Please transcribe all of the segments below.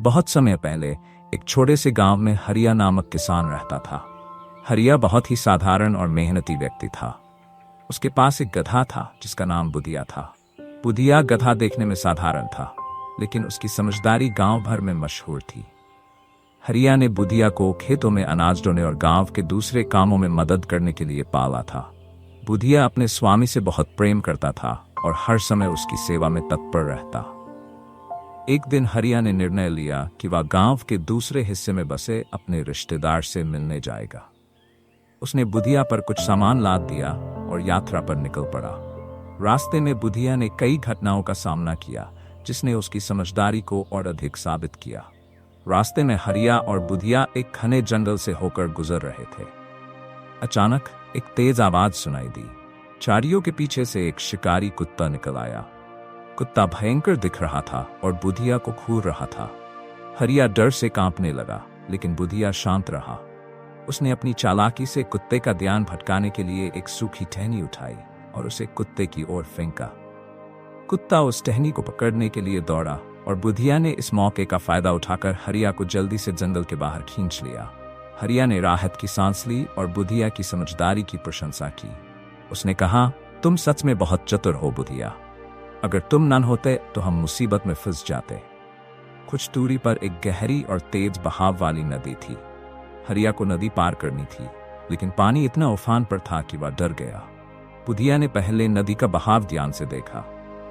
बहुत समय पहले एक छोटे से गांव में हरिया नामक किसान रहता था। हरिया बहुत ही साधारण और मेहनती व्यक्ति था। उसके पास एक गधा था जिसका नाम बुधिया था। बुधिया गधा देखने में साधारण था, लेकिन उसकी समझदारी गांव भर में मशहूर थी। हरिया ने बुधिया को खेतों में अनाज ढोने और गांव के दूसरे कामों में मदद करने के लिए पाला था। बुधिया अपने स्वामी से बहुत प्रेम करता था और हर समय उसकी सेवा में तत्पर रहता। एक दिन हरिया ने निर्णय लिया कि वह गांव के दूसरे हिस्से में बसे अपने रिश्तेदार से मिलने जाएगा। उसने बुधिया पर कुछ सामान लाद दिया और यात्रा पर निकल पड़ा। रास्ते में बुधिया ने कई घटनाओं का सामना किया, जिसने उसकी समझदारी को और अधिक साबित किया। रास्ते में हरिया और बुधिया एक घने जंगल से होकर गुजर रहे थे। अचानक एक तेज आवाज सुनाई दी। झाड़ियों के पीछे से एक शिकारी कुत्ता निकल आया। कुत्ता भयंकर दिख रहा था और बुधिया को घूर रहा था। हरिया डर से कांपने लगा, लेकिन बुधिया शांत रहा। उसने अपनी चालाकी से कुत्ते का ध्यान भटकाने के लिए एक सूखी टहनी उठाई और उसे कुत्ते की ओर फेंका। कुत्ता उस टहनी को पकड़ने के लिए दौड़ा और बुधिया ने इस मौके का फायदा उठाकर हरिया को जल्दी से जंगल के बाहर खींच लिया। हरिया ने राहत की सांस ली और बुधिया की समझदारी की प्रशंसा की। उसने कहा, तुम सच में बहुत चतुर हो बुधिया। अगर तुम न होते तो हम मुसीबत में फंस जाते। कुछ दूरी पर एक गहरी और तेज बहाव वाली नदी थी। हरिया को नदी पार करनी थी, लेकिन पानी इतना उफान पर था कि वह डर गया। बुधिया ने पहले नदी का बहाव ध्यान से देखा,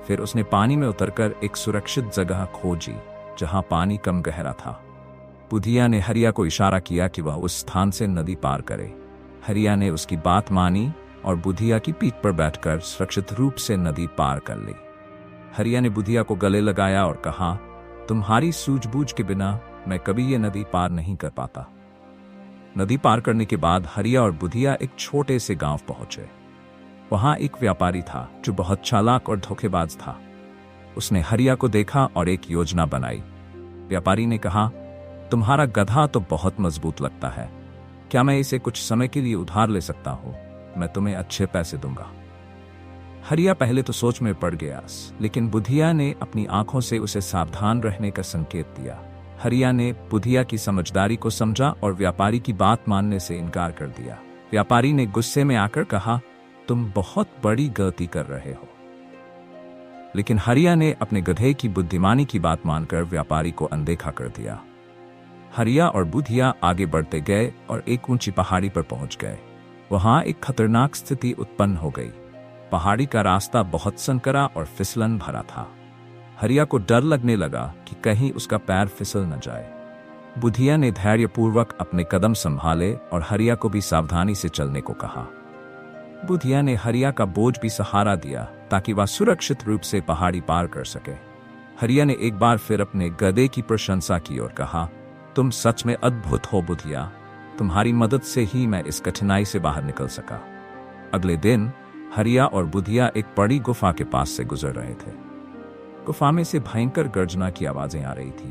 फिर उसने पानी में उतरकर एक सुरक्षित जगह खोजी जहां पानी कम गहरा था। बुधिया ने हरिया को इशारा किया कि वह उस स्थान से नदी पार करे। हरिया ने उसकी बात मानी और बुधिया की पीठ पर बैठकर सुरक्षित रूप से नदी पार कर ली। हरिया ने बुधिया को गले लगाया और कहा, तुम्हारी सूझबूझ के बिना मैं कभी ये नदी पार नहीं कर पाता। नदी पार करने के बाद हरिया और बुधिया एक छोटे से गांव पहुंचे। वहां एक व्यापारी था जो बहुत चालाक और धोखेबाज था। उसने हरिया को देखा और एक योजना बनाई। व्यापारी ने कहा, तुम्हारा गधा तो बहुत मजबूत लगता है, क्या मैं इसे कुछ समय के लिए उधार ले सकता हूं? मैं तुम्हें अच्छे पैसे दूंगा। हरिया पहले तो सोच में पड़ गया, लेकिन बुधिया ने अपनी आंखों से उसे सावधान रहने का संकेत दिया। हरिया ने बुधिया की समझदारी को समझा और व्यापारी की बात मानने से इनकार कर दिया। व्यापारी ने गुस्से में आकर कहा, तुम बहुत बड़ी गलती कर रहे हो। लेकिन हरिया ने अपने गधे की बुद्धिमानी की बात मानकर व्यापारी को अनदेखा कर दिया। हरिया और बुधिया आगे बढ़ते गए और एक ऊंची पहाड़ी पर पहुंच गए। वहां एक खतरनाक स्थिति उत्पन्न हो गई। पहाड़ी का रास्ता बहुत संकरा और फिसलन भरा था। हरिया को डर लगने लगा कि कहीं उसका पैर फिसल न जाए। बुधिया ने धैर्यपूर्वक अपने कदम संभाले और हरिया को भी सावधानी से चलने को कहा। बुधिया ने हरिया का बोझ भी सहारा दिया ताकि वह सुरक्षित रूप से पहाड़ी पार कर सके। हरिया ने एक बार फिर अपने गधे की प्रशंसा की और कहा, तुम सच में अद्भुत हो बुधिया, तुम्हारी मदद से ही मैं इस कठिनाई से बाहर निकल सका। अगले दिन हरिया और बुधिया एक बड़ी गुफा के पास से गुजर रहे थे। गुफा में से भयंकर गर्जना की आवाजें आ रही थी।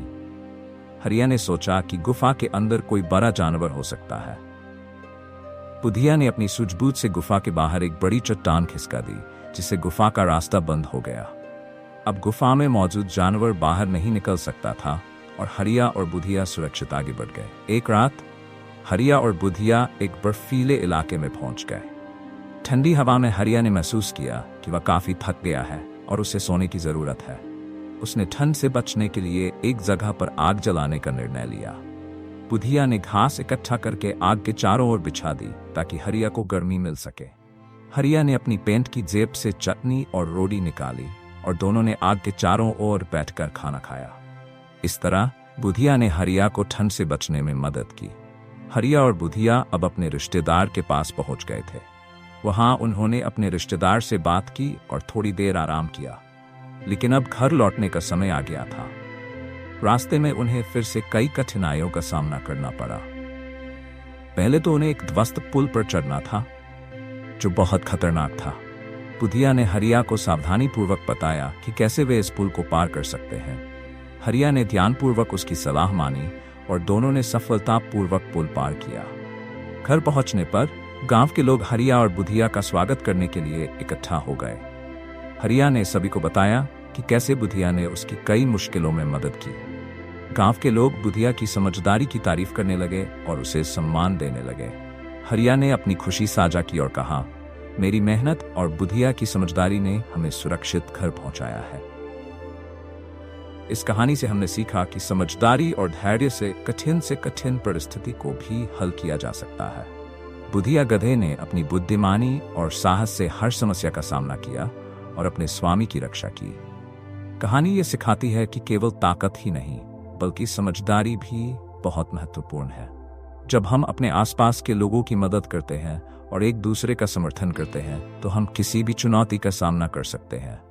हरिया ने सोचा कि गुफा के अंदर कोई बड़ा जानवर हो सकता है। बुधिया ने अपनी सूझबूझ से गुफा के बाहर एक बड़ी चट्टान खिसका दी, जिससे गुफा का रास्ता बंद हो गया। अब गुफा में मौजूद जानवर बाहर नहीं निकल सकता था और हरिया और बुधिया सुरक्षित आगे बढ़ गए। एक रात हरिया और बुधिया एक बर्फीले इलाके में पहुंच गए। ठंडी हवा में हरिया ने महसूस किया कि वह काफी थक गया है और उसे सोने की जरूरत है। उसने ठंड से बचने के लिए एक जगह पर आग जलाने का निर्णय लिया। बुधिया ने घास इकट्ठा करके आग के चारों ओर बिछा दी ताकि हरिया को गर्मी मिल सके। हरिया ने अपनी पैंट की जेब से चटनी और रोटी निकाली और दोनों ने आग के चारों ओर बैठकर खाना खाया। इस तरह बुधिया ने हरिया को ठंड से बचने में मदद की। हरिया और बुधिया अब अपने रिश्तेदार के पास पहुंच गए थे। वहां उन्होंने अपने रिश्तेदार से बात की और थोड़ी देर आराम किया, लेकिन अब घर लौटने का समय आ गया था। रास्ते में उन्हें फिर से कई कठिनाइयों का सामना करना पड़ा। पहले तो उन्हें एक ध्वस्त पुल पर चढ़ना था, जो बहुत खतरनाक था। बुधिया ने हरिया को सावधानी पूर्वक बताया कि कैसे वे इस पुल को पार कर सकते हैं। हरिया ने ध्यानपूर्वक उसकी सलाह मानी और दोनों ने सफलतापूर्वक पुल पार किया। घर पहुंचने पर गांव के लोग हरिया और बुधिया का स्वागत करने के लिए इकट्ठा हो गए। हरिया ने सभी को बताया कि कैसे बुधिया ने उसकी कई मुश्किलों में मदद की। गांव के लोग बुधिया की समझदारी की तारीफ करने लगे और उसे सम्मान देने लगे। हरिया ने अपनी खुशी साझा की और कहा, मेरी मेहनत और बुधिया की समझदारी ने हमें सुरक्षित घर पहुंचाया है। इस कहानी से हमने सीखा कि समझदारी और धैर्य से कठिन परिस्थिति को भी हल किया जा सकता है। बुधिया गधे ने अपनी बुद्धिमानी और साहस से हर समस्या का सामना किया और अपने स्वामी की रक्षा की। कहानी ये सिखाती है कि केवल ताकत ही नहीं बल्कि समझदारी भी बहुत महत्वपूर्ण है। जब हम अपने आसपास के लोगों की मदद करते हैं और एक दूसरे का समर्थन करते हैं तो हम किसी भी चुनौती का सामना कर सकते हैं।